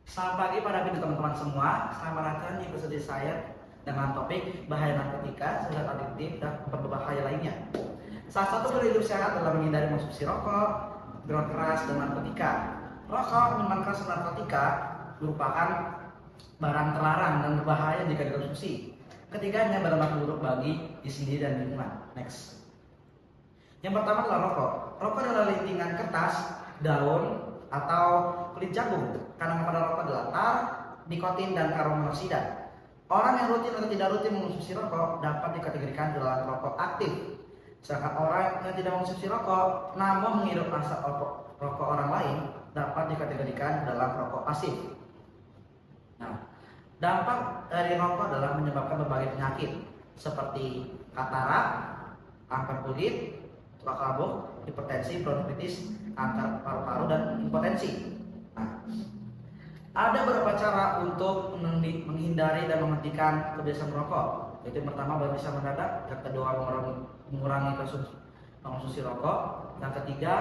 Selamat pagi para teman-teman semua. Selamat datang di episode saya dengan topik bahaya narkotika, zat adiktif, dan berbahaya lainnya. Salah satu gaya hidup sehat adalah menghindari konsumsi rokok, minuman keras, dan narkotika. Rokok, minuman keras, dan narkotika merupakan barang terlarang dan berbahaya jika dikonsumsi. Ketiganya berdampak buruk bagi diri sendiri dan lingkungan. Next. Yang pertama adalah rokok. Rokok adalah lintingan kertas, daun, atau kulit jagung. Kandungan pada rokok adalah tar, nikotin, dan karbon monoksida. Orang yang rutin atau tidak rutin mengonsumsi rokok dapat dikategorikan dalam rokok aktif. Sedangkan orang yang tidak mengonsumsi rokok namun menghirup asap rokok orang lain dapat dikategorikan dalam rokok pasif. Nah, dampak dari rokok adalah menyebabkan berbagai penyakit seperti katarak, kanker kulit, tulang kabuk, hipertensi, bronkitis, kanker paru-paru, dan impotensi. Nah, ada beberapa cara untuk menghindari dan menghentikan kebiasaan merokok. Yaitu yang pertama berpisah mendadak, yang kedua mengurangi konsumsi rokok, yang ketiga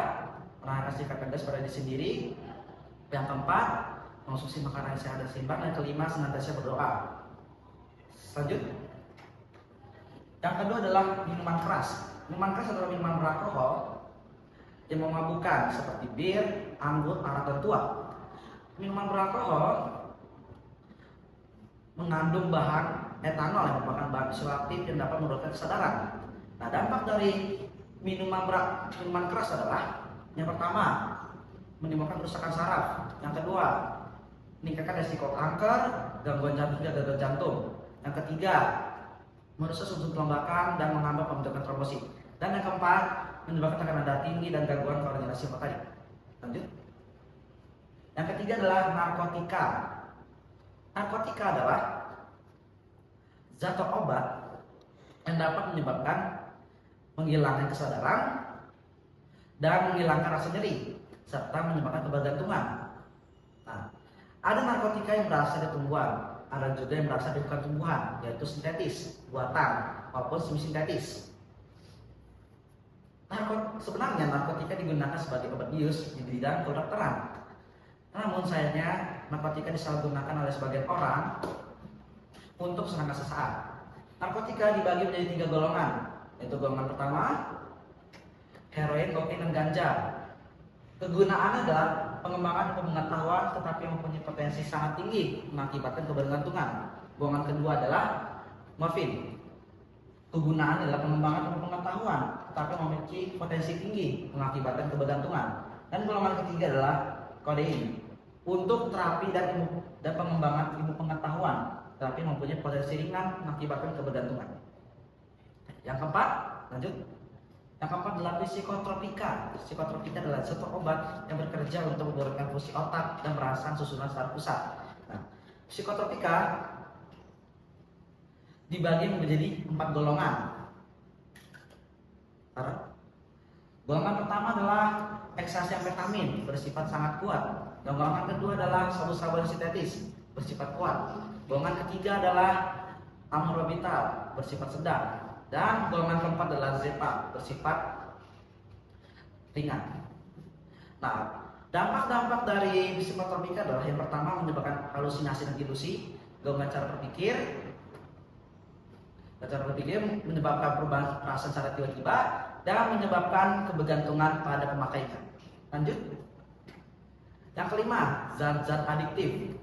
menahan sikap tegas pada diri sendiri, yang keempat mengonsumsi makanan yang sehat dan seimbang, dan kelima senantiasa berdoa. Lanjut. Yang kedua adalah minuman keras. Minuman keras adalah minuman beralkohol yang memabukkan seperti bir, anggur, arak, dan tuak. Minuman beralkohol mengandung bahan etanol yang merupakan bahan psikoaktif yang dapat menurunkan kesadaran. Nah, dampak dari minuman keras adalah yang pertama menimbulkan kerusakan saraf, yang kedua meningkatkan risiko kanker, gangguan jantung, dan gagal jantung, yang ketiga merusak sumsum kelembapan dan menghambat pembentukan trombosit, dan yang keempat menyebabkan tekanan darah tinggi dan gangguan koordinasi otak tadi. Lanjut. Yang ketiga adalah narkotika. Narkotika adalah zat atau obat yang dapat menyebabkan menghilangkan kesadaran dan menghilangkan rasa nyeri serta menyebabkan ketergantungan. Nah, ada narkotika yang berasal dari tumbuhan, ada juga yang berasal dari bukan tumbuhan, yaitu sintetis, buatan maupun semi sintetis. Sebenarnya narkotika digunakan sebagai obat bius di bidang kedokteran. Namun sayangnya narkotika disalahgunakan oleh sebagian orang untuk senang sesaat. Narkotika dibagi menjadi 3 golongan, yaitu golongan pertama heroin, kokain, dan ganja. Kegunaannya adalah pengembangan pengetahuan tetapi mempunyai potensi sangat tinggi mengakibatkan kebergantungan. Golongan kedua adalah morfin. Kegunaannya adalah pengembangan pengetahuan tetapi memiliki potensi tinggi mengakibatkan kebergantungan. Dan golongan ketiga adalah kodein untuk terapi dan pengembangan ilmu pengetahuan tetapi mempunyai potensi ringan mengakibatkan kebergantungan. Yang keempat, lanjut. Yang keempat adalah psikotropika. Psikotropika adalah suatu obat yang bekerja untuk menurunkan fungsi otak dan merangsang susunan saraf pusat. Nah, psikotropika dibagi menjadi 4 golongan. Golongan pertama adalah ekstasi amfetamin bersifat sangat kuat. Dan golongan kedua adalah sabu-sabuan sintetis bersifat kuat. Golongan ketiga adalah amorbital bersifat sedang. Dan golongan keempat adalah zepa bersifat ringan. Nah, dampak-dampak dari psikotropika adalah yang pertama menyebabkan halusinasi dan ilusi, gangguan cara berpikir. Cara berpikir menyebabkan perubahan perasaan secara tiba-tiba dan menyebabkan kebergantungan pada pemakainya. Lanjut. Yang kelima, zat-zat adiktif.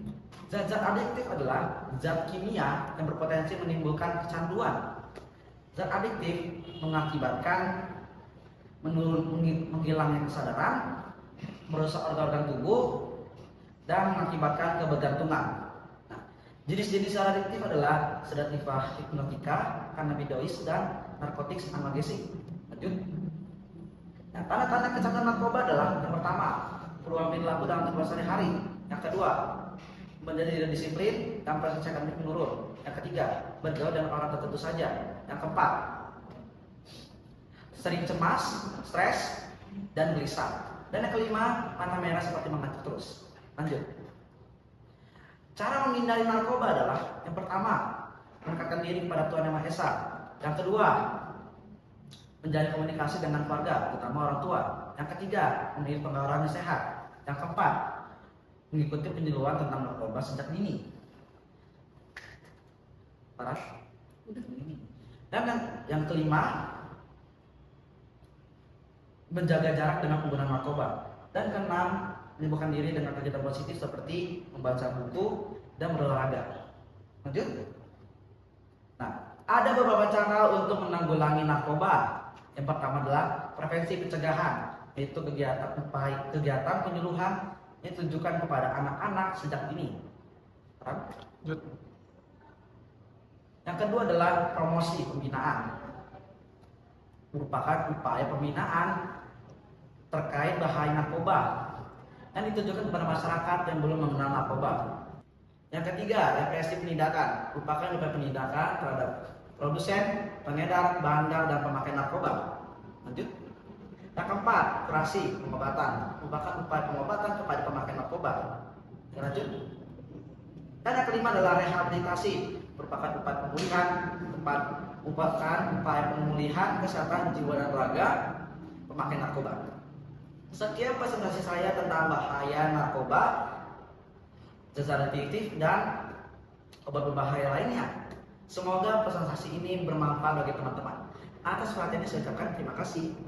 Zat-zat adiktif adalah zat kimia yang berpotensi menimbulkan kecanduan. Zat adiktif mengakibatkan menghilangnya kesadaran, merusak organ-organ tubuh, dan mengakibatkan kebergantungan. Nah, jenis-jenis zat adiktif adalah sedativa hipnotika, kanabinoid, dan narkotik analgesik. Lanjut. Nah, tanda-tanda kecanduan narkoba adalah yang pertama, peluang perilaku dalam kehidupan sehari-hari. Yang kedua, menjadi tidak disiplin dan prestasi akademik menurun. Yang ketiga, bergaul dengan orang tertentu saja. Yang keempat, sering cemas, stres, dan gelisah. Dan yang kelima, mata merah seperti mengantuk terus. Lanjut. Cara menghindari narkoba adalah yang pertama, mendekatkan diri kepada Tuhan Yang Maha Esa. Yang kedua, menjalin komunikasi dengan keluarga, terutama orang tua. Yang ketiga, mendidik pengawaran yang sehat. Yang keempat, mengikuti penyuluhan tentang narkoba sejak dini. Parah. Dan yang kelima, menjaga jarak dengan penggunaan narkoba. Dan keenam, menyibukkan diri dengan kegiatan positif seperti membaca buku dan berolahraga. Lanjut. Nah, ada beberapa cara untuk menanggulangi narkoba. Yang pertama adalah prevensi pencegahan, yaitu kegiatan penyuluhan yang ditujukan kepada anak-anak sejak dini. Yang kedua adalah promosi pembinaan, merupakan upaya pembinaan terkait bahaya narkoba dan ditujukan kepada masyarakat yang belum mengenal narkoba. Yang ketiga, represi penindakan, merupakan upaya penindakan terhadap produsen, pengedar, bandar, dan pemakai narkoba. Lanjut. Yang keempat, kurasi pengobatan, merupakan upaya pengobatan kepada pemakai narkoba. Lanjut. Dan yang kelima adalah rehabilitasi, merupakan upaya pemulihan, upaya pemulihan kesehatan jiwa dan raga pemakai narkoba. Sekian presentasi saya tentang bahaya narkoba, zat adiktif, dan obat berbahaya lainnya. Semoga presentasi ini bermanfaat bagi teman-teman. Atas perhatiannya saya ucapkan terima kasih.